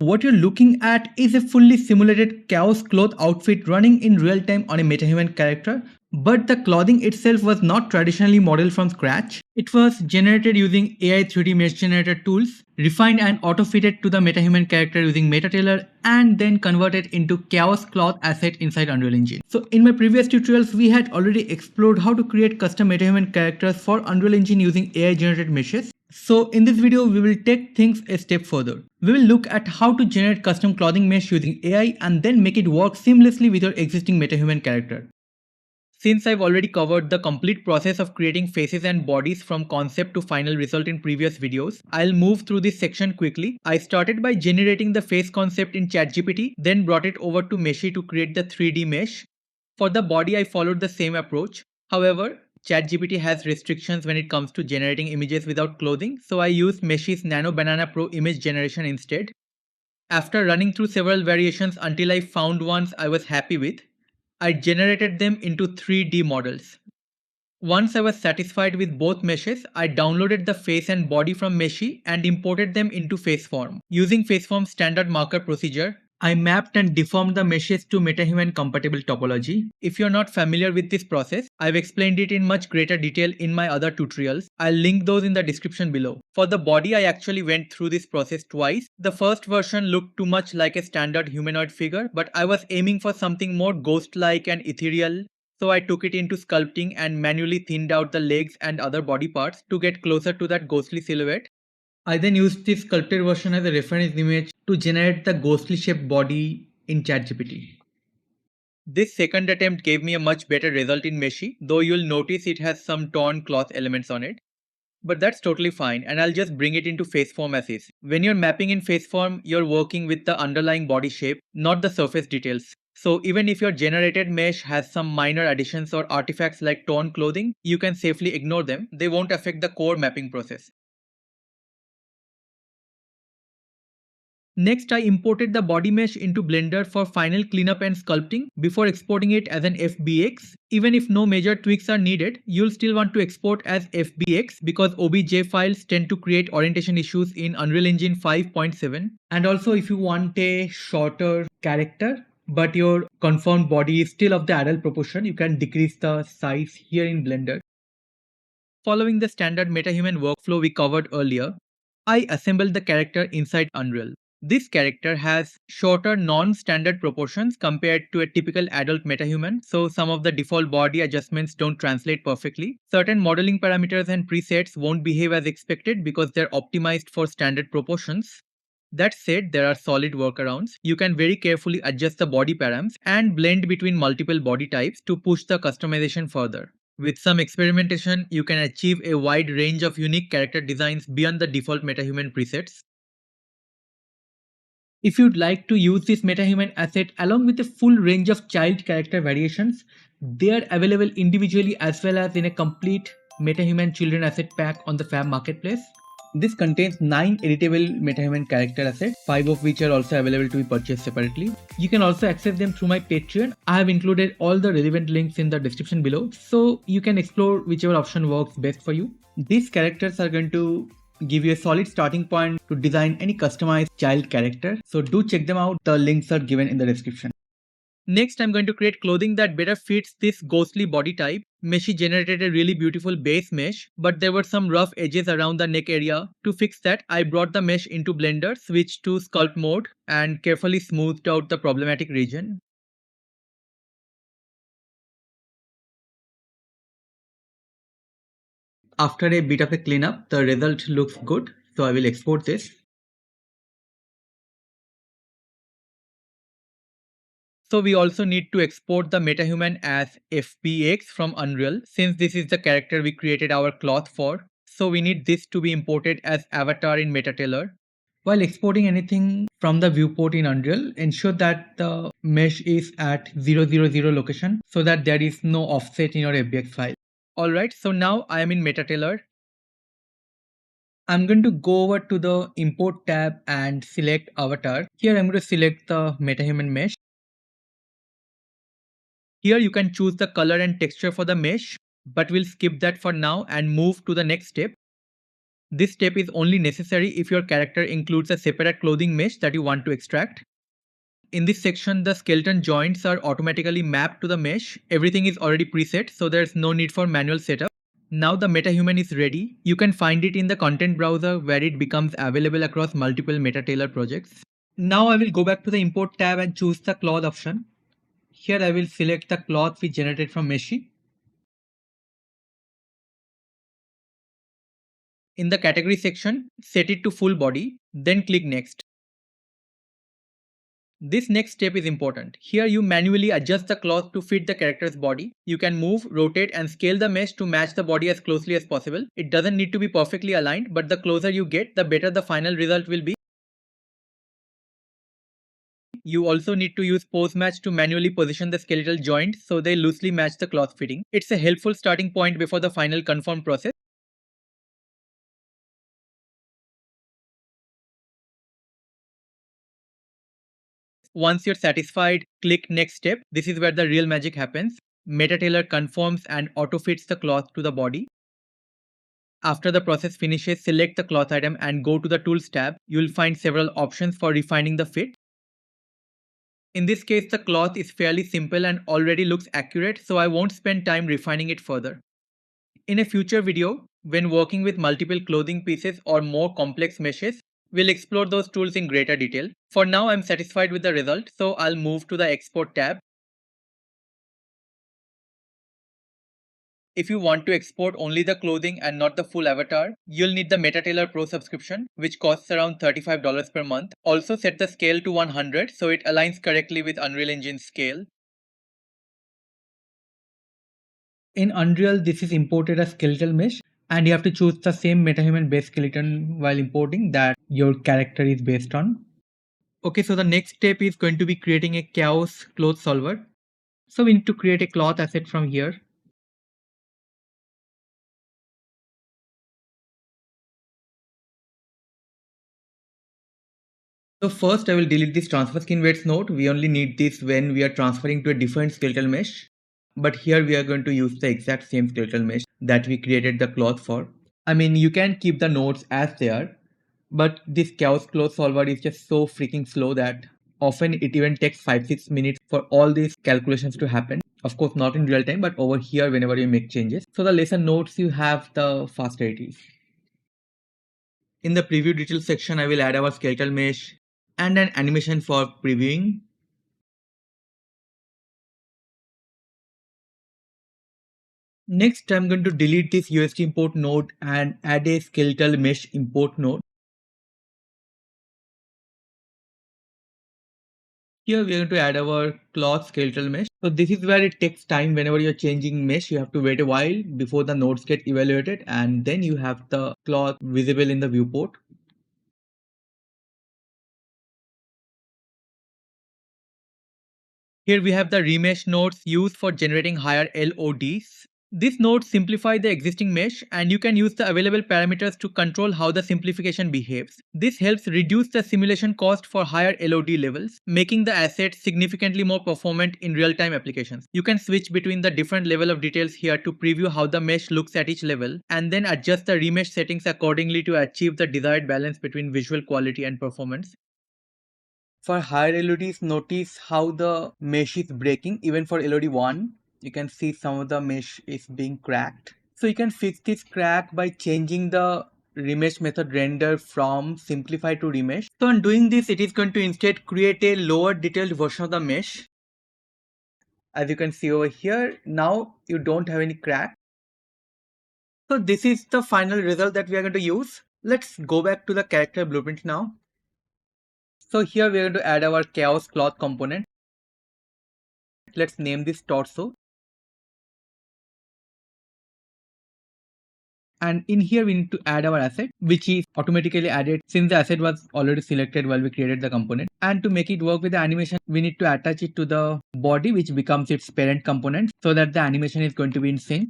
What you're looking at is a fully simulated chaos cloth outfit running in real time on a MetaHuman character, but the clothing itself was not traditionally modeled from scratch. It was generated using AI 3D mesh generator tools, refined and auto-fitted to the MetaHuman character using MetaTailor, and then converted into chaos cloth asset inside Unreal Engine. So in my previous tutorials, we had already explored how to create custom MetaHuman characters for Unreal Engine using AI generated meshes. So in this video, we will take things a step further. We will look at how to generate custom clothing mesh using AI and then make it work seamlessly with your existing MetaHuman character. Since I've already covered the complete process of creating faces and bodies from concept to final result in previous videos, I'll move through this section quickly. I started by generating the face concept in ChatGPT, then brought it over to Meshy to create the 3D mesh. For the body, I followed the same approach. However, ChatGPT has restrictions when it comes to generating images without clothing, so I used Meshy's Nano Banana Pro image generation instead. After running through several variations until I found ones I was happy with, I generated them into 3D models. Once I was satisfied with both meshes, I downloaded the face and body from Meshy and imported them into Faceform. Using Faceform's standard marker procedure, I mapped and deformed the meshes to MetaHuman compatible topology. If you're not familiar with this process, I've explained it in much greater detail in my other tutorials. I'll link those in the description below. For the body, I actually went through this process twice. The first version looked too much like a standard humanoid figure, but I was aiming for something more ghost-like and ethereal. So I took it into sculpting and manually thinned out the legs and other body parts to get closer to that ghostly silhouette. I then used this sculpted version as a reference image to generate the ghostly shaped body in ChatGPT. This second attempt gave me a much better result in Meshy, though you'll notice it has some torn cloth elements on it. But that's totally fine, and I'll just bring it into Faceform as is. When you're mapping in Faceform, you're working with the underlying body shape, not the surface details. So even if your generated mesh has some minor additions or artifacts like torn clothing, you can safely ignore them. They won't affect the core mapping process. Next, I imported the body mesh into Blender for final cleanup and sculpting before exporting it as an FBX. Even if no major tweaks are needed, you'll still want to export as FBX because OBJ files tend to create orientation issues in Unreal Engine 5.7. And also if you want a shorter character, but your confirmed body is still of the adult proportion, you can decrease the size here in Blender. Following the standard MetaHuman workflow we covered earlier, I assembled the character inside Unreal. This character has shorter non-standard proportions compared to a typical adult MetaHuman, so some of the default body adjustments don't translate perfectly. Certain modeling parameters and presets won't behave as expected because they're optimized for standard proportions. That said, there are solid workarounds. You can very carefully adjust the body params and blend between multiple body types to push the customization further. With some experimentation, you can achieve a wide range of unique character designs beyond the default MetaHuman presets. If you'd like to use this MetaHuman asset along with a full range of child character variations, they are available individually as well as in a complete MetaHuman children asset pack on the Fab Marketplace. This contains 9 editable MetaHuman character assets, 5 of which are also available to be purchased separately. You can also access them through my Patreon. I have included all the relevant links in the description below, so you can explore whichever option works best for you. These characters are going to give you a solid starting point to design any customized child character, so do check them out. The links are given in the description. Next, I'm going to create clothing that better fits this ghostly body type. Meshy generated a really beautiful base mesh, but there were some rough edges around the neck area. To fix that, I brought the mesh into Blender, switched to sculpt mode, and carefully smoothed out the problematic region. After a bit of a cleanup, the result looks good, so I will export this. So we also need to export the MetaHuman as FBX from Unreal, since this is the character we created our cloth for. So we need this to be imported as avatar in MetaTailor. While exporting anything from the viewport in Unreal, ensure that the mesh is at 000 location so that there is no offset in your FBX file. Alright, so now I am in MetaTailor. I'm going to go over to the import tab and select avatar. Here I'm going to select the MetaHuman mesh. Here you can choose the color and texture for the mesh, but we'll skip that for now and move to the next step. This step is only necessary if your character includes a separate clothing mesh that you want to extract. In this section, the skeleton joints are automatically mapped to the mesh. Everything is already preset, so there's no need for manual setup. Now the MetaHuman is ready. You can find it in the content browser where it becomes available across multiple MetaTailor projects. Now I will go back to the import tab and choose the cloth option. Here I will select the cloth we generated from Meshi. In the category section, set it to full body, then click next. This next step is important. Here you manually adjust the cloth to fit the character's body. You can move, rotate and scale the mesh to match the body as closely as possible. It doesn't need to be perfectly aligned, but the closer you get, the better the final result will be. You also need to use pose match to manually position the skeletal joints so they loosely match the cloth fitting. It's a helpful starting point before the final conform process. Once you're satisfied, click next step. This is where the real magic happens. MetaTailor conforms and auto-fits the cloth to the body. After the process finishes, select the cloth item and go to the Tools tab. You'll find several options for refining the fit. In this case, the cloth is fairly simple and already looks accurate, so I won't spend time refining it further. In a future video, when working with multiple clothing pieces or more complex meshes, we'll explore those tools in greater detail. For now, I'm satisfied with the result, so I'll move to the Export tab. If you want to export only the clothing and not the full avatar, you'll need the MetaTailor Pro subscription, which costs around $35 per month. Also set the scale to 100 so it aligns correctly with Unreal Engine's scale. In Unreal, this is imported as skeletal mesh, and you have to choose the same MetaHuman base skeleton while importing that your character is based on. Okay, so the next step is going to be creating a chaos cloth solver. So we need to create a cloth asset from here. So first I will delete this transfer skin weights node. We only need this when we are transferring to a different skeletal mesh. But here we are going to use the exact same skeletal mesh that we created the cloth for. I mean, you can keep the nodes as they are, but this chaos cloth solver is just so freaking slow that often it even takes 5-6 minutes for all these calculations to happen. Of course, not in real time, but over here whenever you make changes. So the lesser nodes you have, the faster it is. In the preview details section, I will add our skeletal mesh and an animation for previewing. Next, I'm going to delete this USD import node and add a skeletal mesh import node. Here we are going to add our cloth skeletal mesh. So this is where it takes time. Whenever you're changing mesh, you have to wait a while before the nodes get evaluated, and then you have the cloth visible in the viewport. Here we have the remesh nodes used for generating higher LODs. These nodes simplify the existing mesh, and you can use the available parameters to control how the simplification behaves. This helps reduce the simulation cost for higher LOD levels, making the asset significantly more performant in real-time applications. You can switch between the different level of details here to preview how the mesh looks at each level, and then adjust the remesh settings accordingly to achieve the desired balance between visual quality and performance. For higher LODs, notice how the mesh is breaking. Even for LOD 1, you can see some of the mesh is being cracked. So you can fix this crack by changing the remesh method render from simplify to remesh. So on doing this, it is going to instead create a lower detailed version of the mesh. As you can see over here, now you don't have any crack. So this is the final result that we are going to use. Let's go back to the character blueprint now. So here we are going to add our chaos cloth component. Let's name this torso. And in here we need to add our asset, which is automatically added since the asset was already selected while we created the component. And to make it work with the animation, we need to attach it to the body, which becomes its parent component, so that the animation is going to be in sync.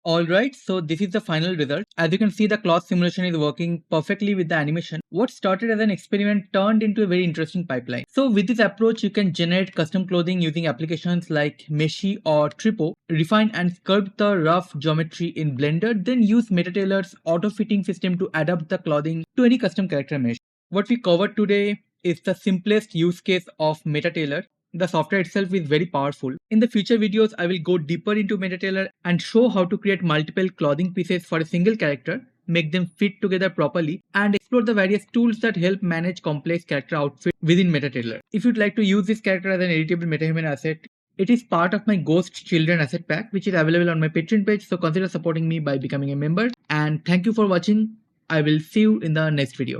Alright, so this is the final result. As you can see, the cloth simulation is working perfectly with the animation. What started as an experiment turned into a very interesting pipeline. So with this approach, you can generate custom clothing using applications like Meshi or Tripo, refine and sculpt the rough geometry in Blender, then use MetaTailor's auto-fitting system to adapt the clothing to any custom character mesh. What we covered today is the simplest use case of MetaTailor. The software itself is very powerful. In the future videos, I will go deeper into MetaTailor and show how to create multiple clothing pieces for a single character, make them fit together properly, and explore the various tools that help manage complex character outfits within MetaTailor. If you'd like to use this character as an editable MetaHuman asset, it is part of my Ghost Children asset pack, which is available on my Patreon page, so consider supporting me by becoming a member. And thank you for watching. I will see you in the next video.